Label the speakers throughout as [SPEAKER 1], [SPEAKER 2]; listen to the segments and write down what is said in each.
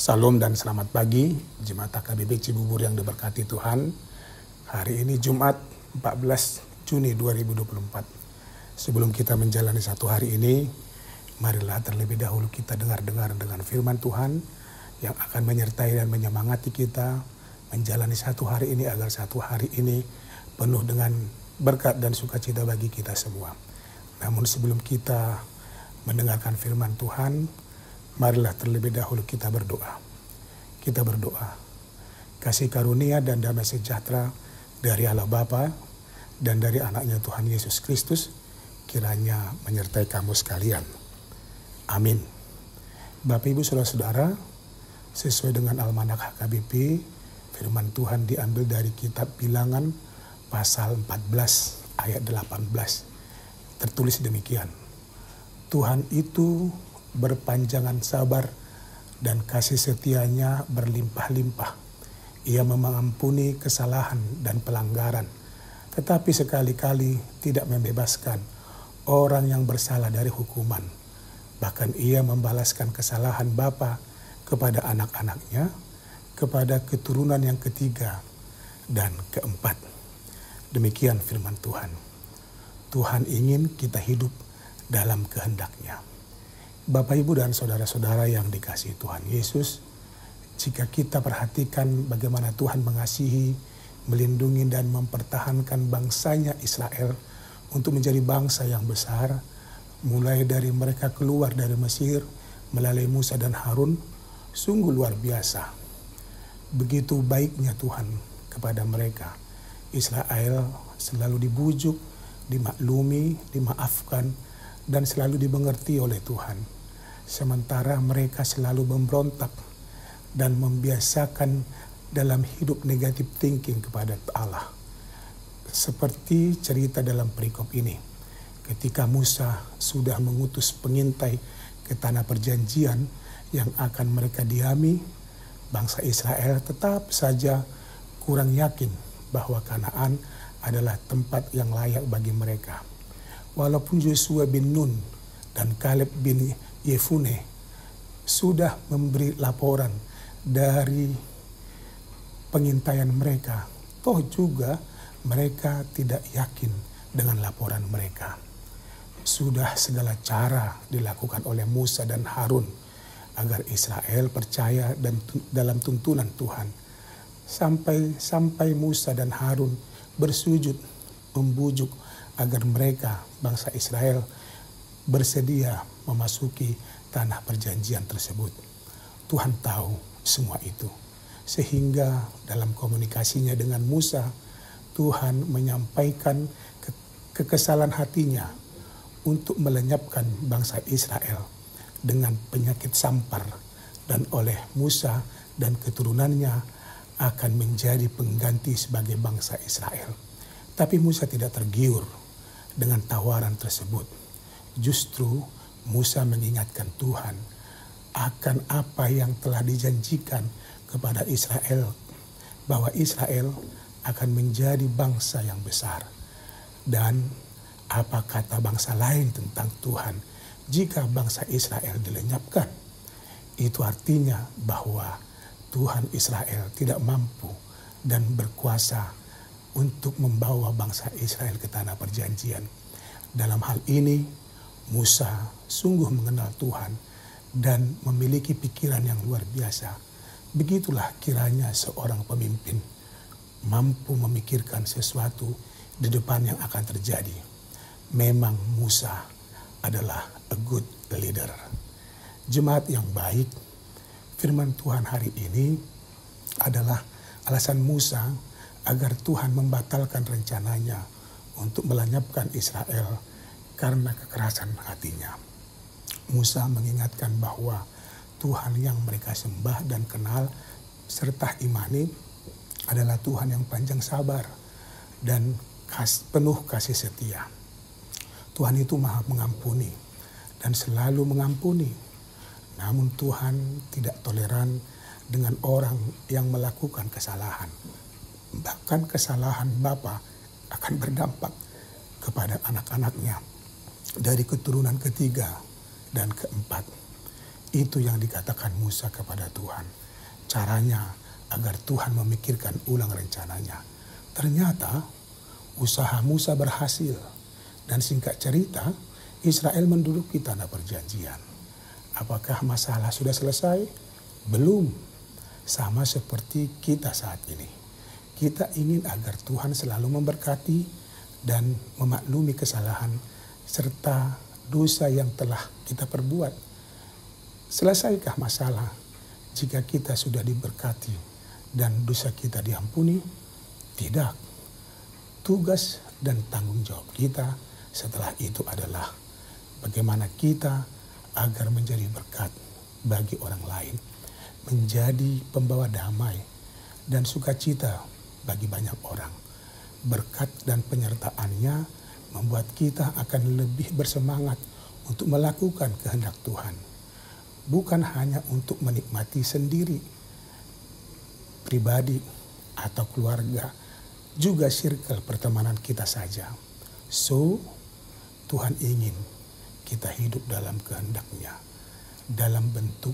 [SPEAKER 1] Salam dan selamat pagi, Jemaat HKBP Cibubur yang diberkati Tuhan. Hari ini Jumat 14 Juni 2024. Sebelum kita menjalani satu hari ini, marilah terlebih dahulu kita dengar-dengar dengan firman Tuhan yang akan menyertai dan menyemangati kita menjalani satu hari ini agar satu hari ini penuh dengan berkat dan sukacita bagi kita semua. Namun sebelum kita mendengarkan firman Tuhan, marilah terlebih dahulu kita berdoa. Kita berdoa. Kasih karunia dan damai sejahtera dari Allah Bapa dan dari anaknya Tuhan Yesus Kristus kiranya menyertai kamu sekalian. Amin. Bapak Ibu Saudara-saudara, sesuai dengan Almanak HKBP, firman Tuhan diambil dari kitab Bilangan pasal 14 ayat 18. Tertulis demikian. Tuhan itu berpanjangan sabar dan kasih setianya berlimpah-limpah. Ia mengampuni kesalahan dan pelanggaran, tetapi sekali-kali tidak membebaskan orang yang bersalah dari hukuman. Bahkan ia membalaskan kesalahan bapa kepada anak-anaknya, kepada keturunan yang ketiga dan keempat. Demikian firman Tuhan. Tuhan ingin kita hidup dalam kehendak-Nya. Bapak, Ibu, dan saudara-saudara yang dikasihi Tuhan Yesus, jika kita perhatikan bagaimana Tuhan mengasihi, melindungi, dan mempertahankan bangsanya Israel untuk menjadi bangsa yang besar, mulai dari mereka keluar dari Mesir, melalui Musa dan Harun, sungguh luar biasa. Begitu baiknya Tuhan kepada mereka. Israel selalu dibujuk, dimaklumi, dimaafkan, dan selalu dimengerti oleh Tuhan. Sementara mereka selalu memberontak dan membiasakan dalam hidup negatif thinking kepada Allah. Seperti cerita dalam perikop ini. Ketika Musa sudah mengutus pengintai ke tanah perjanjian yang akan mereka diami, bangsa Israel tetap saja kurang yakin bahwa Kanaan adalah tempat yang layak bagi mereka. Walaupun Yosua bin Nun dan Kaleb bin Yefune sudah memberi laporan dari pengintaian mereka, toh juga mereka tidak yakin dengan laporan mereka. Sudah segala cara dilakukan oleh Musa dan Harun agar Israel percaya dan dalam tuntunan Tuhan. Sampai Musa dan Harun bersujud membujuk agar mereka, bangsa Israel, bersedia memasuki tanah perjanjian tersebut. Tuhan tahu semua itu. Sehingga dalam komunikasinya dengan Musa, Tuhan menyampaikan kekesalan hatinya untuk melenyapkan bangsa Israel dengan penyakit sampar, dan oleh Musa dan keturunannya akan menjadi pengganti sebagai bangsa Israel. Tapi Musa tidak tergiur dengan tawaran tersebut. Justru Musa mengingatkan Tuhan akan apa yang telah dijanjikan kepada Israel, bahwa Israel akan menjadi bangsa yang besar. Dan apa kata bangsa lain tentang Tuhan jika bangsa Israel dilenyapkan? Itu artinya bahwa Tuhan Israel tidak mampu dan berkuasa untuk membawa bangsa Israel ke tanah perjanjian. Dalam hal ini, Musa sungguh mengenal Tuhan dan memiliki pikiran yang luar biasa. Begitulah kiranya seorang pemimpin mampu memikirkan sesuatu di depan yang akan terjadi. Memang Musa adalah a good leader. Jemaat yang baik, firman Tuhan hari ini adalah alasan Musa agar Tuhan membatalkan rencananya untuk melenyapkan Israel karena kekerasan hatinya. Musa mengingatkan bahwa Tuhan yang mereka sembah dan kenal serta imani adalah Tuhan yang panjang sabar dan penuh kasih setia. Tuhan itu maha mengampuni dan selalu mengampuni. Namun Tuhan tidak toleran dengan orang yang melakukan kesalahan. Bahkan kesalahan bapa akan berdampak kepada anak-anaknya dari keturunan ketiga dan keempat. Itu yang dikatakan Musa kepada Tuhan. Caranya agar Tuhan memikirkan ulang rencananya. Ternyata usaha Musa berhasil. Dan singkat cerita, Israel menduduki tanah perjanjian. Apakah masalah sudah selesai? Belum. Sama seperti kita saat ini. Kita ingin agar Tuhan selalu memberkati dan memaklumi kesalahan serta dosa yang telah kita perbuat. Selesaikah masalah jika kita sudah diberkati dan dosa kita diampuni? Tidak. Tugas dan tanggung jawab kita setelah itu adalah bagaimana kita agar menjadi berkat bagi orang lain, menjadi pembawa damai dan sukacita bagi banyak orang. Berkat dan penyertaannya membuat kita akan lebih bersemangat untuk melakukan kehendak Tuhan. Bukan hanya untuk menikmati sendiri, pribadi atau keluarga, juga circle pertemanan kita saja. So, Tuhan ingin kita hidup dalam kehendak-Nya, dalam bentuk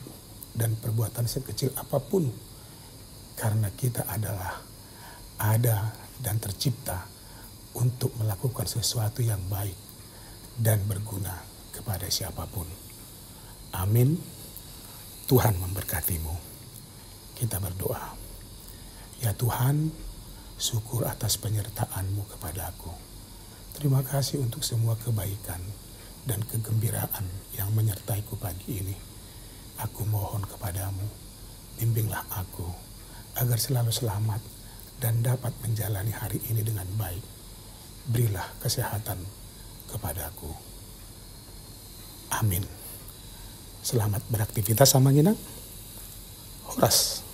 [SPEAKER 1] dan perbuatan sekecil apapun, karena kita adalah ada dan tercipta untuk melakukan sesuatu yang baik dan berguna kepada siapapun. Amin. Tuhan memberkatimu. Kita berdoa. Ya Tuhan, syukur atas penyertaan-Mu kepada aku. Terima kasih untuk semua kebaikan dan kegembiraan yang menyertaiku pagi ini. Aku mohon kepadamu, bimbinglah aku agar selalu selamat dan dapat menjalani hari ini dengan baik. Berilah kesehatan kepadaku. Amin. Selamat beraktivitas sama Ginang. Horas.